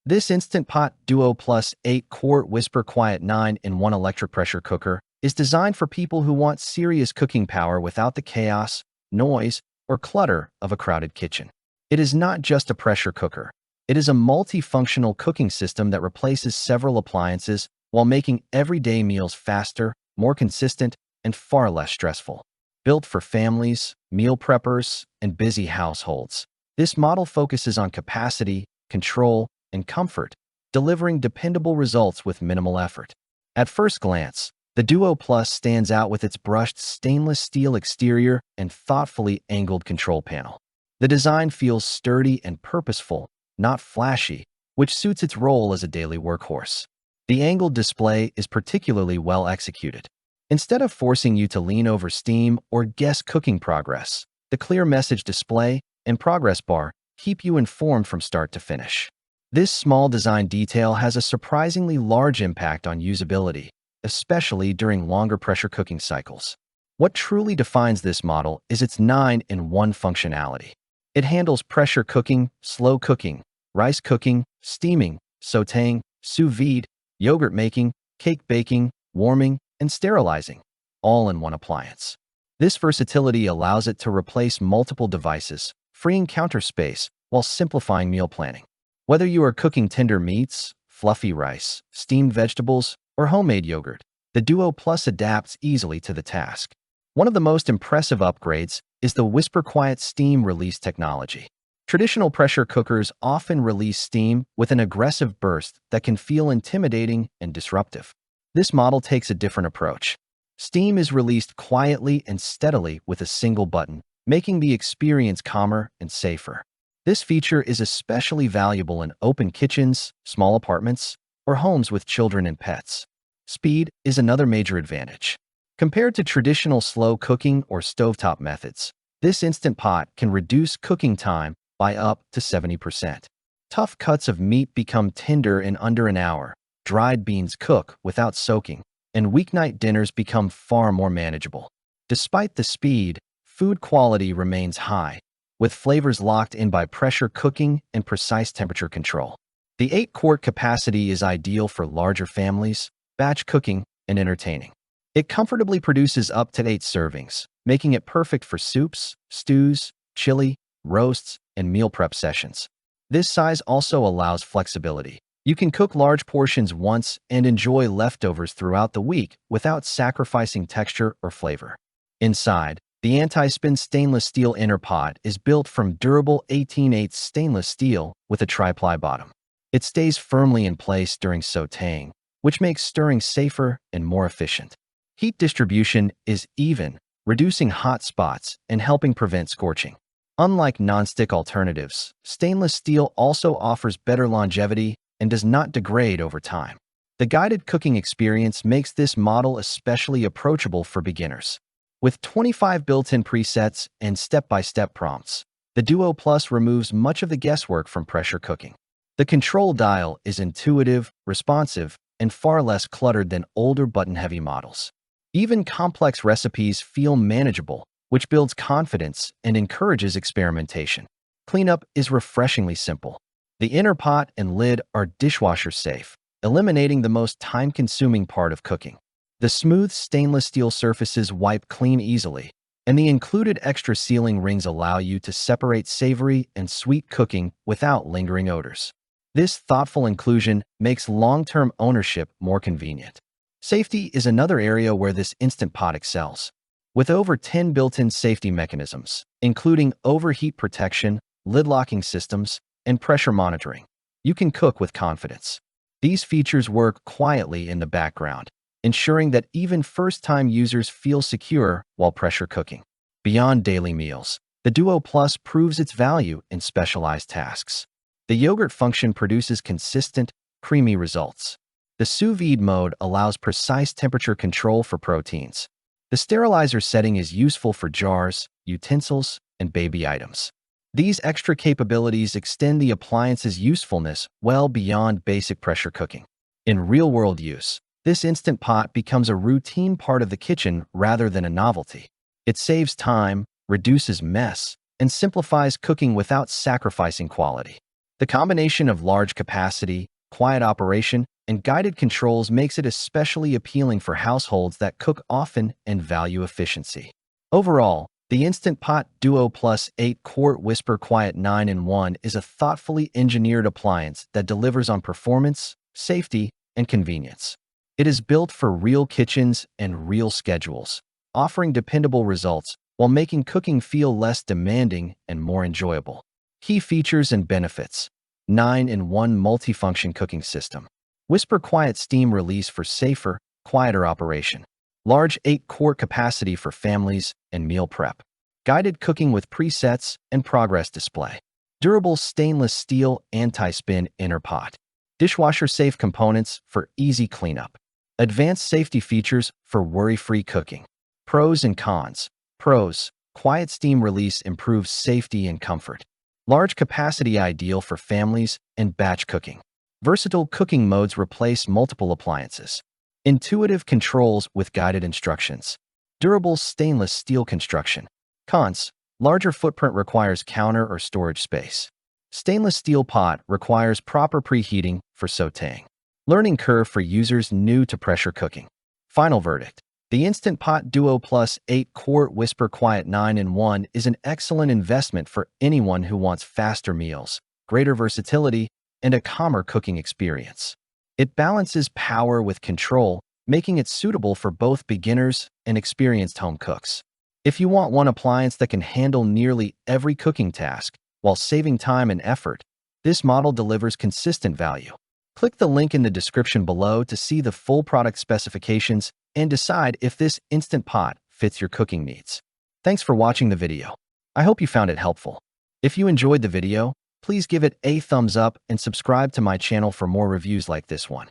This Instant Pot Duo Plus 8-quart Whisper Quiet 9-in-1 electric pressure cooker is designed for people who want serious cooking power without the chaos, noise, or clutter of a crowded kitchen. It is not just a pressure cooker. It is a multifunctional cooking system that replaces several appliances while making everyday meals faster, more consistent, and far less stressful. Built for families, meal preppers, and busy households, this model focuses on capacity, control, and comfort, delivering dependable results with minimal effort. At first glance, the Duo Plus stands out with its brushed stainless steel exterior and thoughtfully angled control panel. The design feels sturdy and purposeful, not flashy, which suits its role as a daily workhorse. The angled display is particularly well executed. Instead of forcing you to lean over steam or guess cooking progress, the clear message display and progress bar keep you informed from start to finish. This small design detail has a surprisingly large impact on usability, especially during longer pressure cooking cycles. What truly defines this model is its 9-in-1 functionality. It handles pressure cooking, slow cooking, rice cooking, steaming, sautéing, sous vide, yogurt making, cake baking, warming, and sterilizing, all in one appliance. This versatility allows it to replace multiple devices, freeing counter space while simplifying meal planning. Whether you are cooking tender meats, fluffy rice, steamed vegetables, or homemade yogurt, the Duo Plus adapts easily to the task. One of the most impressive upgrades is the Whisper Quiet steam release technology. Traditional pressure cookers often release steam with an aggressive burst that can feel intimidating and disruptive. This model takes a different approach. Steam is released quietly and steadily with a single button, making the experience calmer and safer. This feature is especially valuable in open kitchens, small apartments, or homes with children and pets. Speed is another major advantage. Compared to traditional slow cooking or stovetop methods, this Instant Pot can reduce cooking time by up to 70%. Tough cuts of meat become tender in under an hour, dried beans cook without soaking, and weeknight dinners become far more manageable. Despite the speed, food quality remains high, with flavors locked in by pressure cooking and precise temperature control. The 8-quart capacity is ideal for larger families, batch cooking, and entertaining. It comfortably produces up to 8 servings, making it perfect for soups, stews, chili, roasts, and meal prep sessions. This size also allows flexibility. You can cook large portions once and enjoy leftovers throughout the week without sacrificing texture or flavor. Inside, the anti-spin stainless steel inner pot is built from durable 18/8 stainless steel with a tri-ply bottom. It stays firmly in place during sautéing, which makes stirring safer and more efficient. Heat distribution is even, reducing hot spots and helping prevent scorching. Unlike non-stick alternatives, stainless steel also offers better longevity and does not degrade over time. The guided cooking experience makes this model especially approachable for beginners. With 25 built-in presets and step-by-step prompts, the Duo Plus removes much of the guesswork from pressure cooking. The control dial is intuitive, responsive, and far less cluttered than older button-heavy models. Even complex recipes feel manageable, which builds confidence and encourages experimentation. Cleanup is refreshingly simple. The inner pot and lid are dishwasher safe, eliminating the most time-consuming part of cooking. The smooth stainless steel surfaces wipe clean easily, and the included extra sealing rings allow you to separate savory and sweet cooking without lingering odors. This thoughtful inclusion makes long-term ownership more convenient. Safety is another area where this Instant Pot excels. With over 10 built-in safety mechanisms, including overheat protection, lid locking systems, and pressure monitoring, you can cook with confidence. These features work quietly in the background, ensuring that even first-time users feel secure while pressure cooking. Beyond daily meals, the Duo Plus proves its value in specialized tasks. The yogurt function produces consistent, creamy results. The sous vide mode allows precise temperature control for proteins. The sterilizer setting is useful for jars, utensils, and baby items. These extra capabilities extend the appliance's usefulness well beyond basic pressure cooking. In real-world use, this Instant Pot becomes a routine part of the kitchen rather than a novelty. It saves time, reduces mess, and simplifies cooking without sacrificing quality. The combination of large capacity, quiet operation, and guided controls makes it especially appealing for households that cook often and value efficiency. Overall, the Instant Pot Duo Plus 8-quart Whisper Quiet 9-in-1 is a thoughtfully engineered appliance that delivers on performance, safety, and convenience. It is built for real kitchens and real schedules, offering dependable results while making cooking feel less demanding and more enjoyable. Key features and benefits: 9-in-1 multifunction cooking system. Whisper Quiet steam release for safer, quieter operation. Large 8-quart capacity for families and meal prep. Guided cooking with presets and progress display. Durable stainless steel anti-spin inner pot. Dishwasher-safe components for easy cleanup. Advanced safety features for worry-free cooking. Pros and cons. Pros: quiet steam release improves safety and comfort. Large capacity ideal for families and batch cooking. Versatile cooking modes replace multiple appliances. Intuitive controls with guided instructions. Durable stainless steel construction. Cons: larger footprint requires counter or storage space. Stainless steel pot requires proper preheating for sautéing. Learning curve for users new to pressure cooking. Final verdict: the Instant Pot Duo Plus 8-quart Whisper Quiet 9-in-1 is an excellent investment for anyone who wants faster meals, greater versatility, and a calmer cooking experience. It balances power with control, making it suitable for both beginners and experienced home cooks. If you want one appliance that can handle nearly every cooking task while saving time and effort, this model delivers consistent value. Click the link in the description below to see the full product specifications and decide if this Instant Pot fits your cooking needs. Thanks for watching the video. I hope you found it helpful. If you enjoyed the video, please give it a thumbs up and subscribe to my channel for more reviews like this one.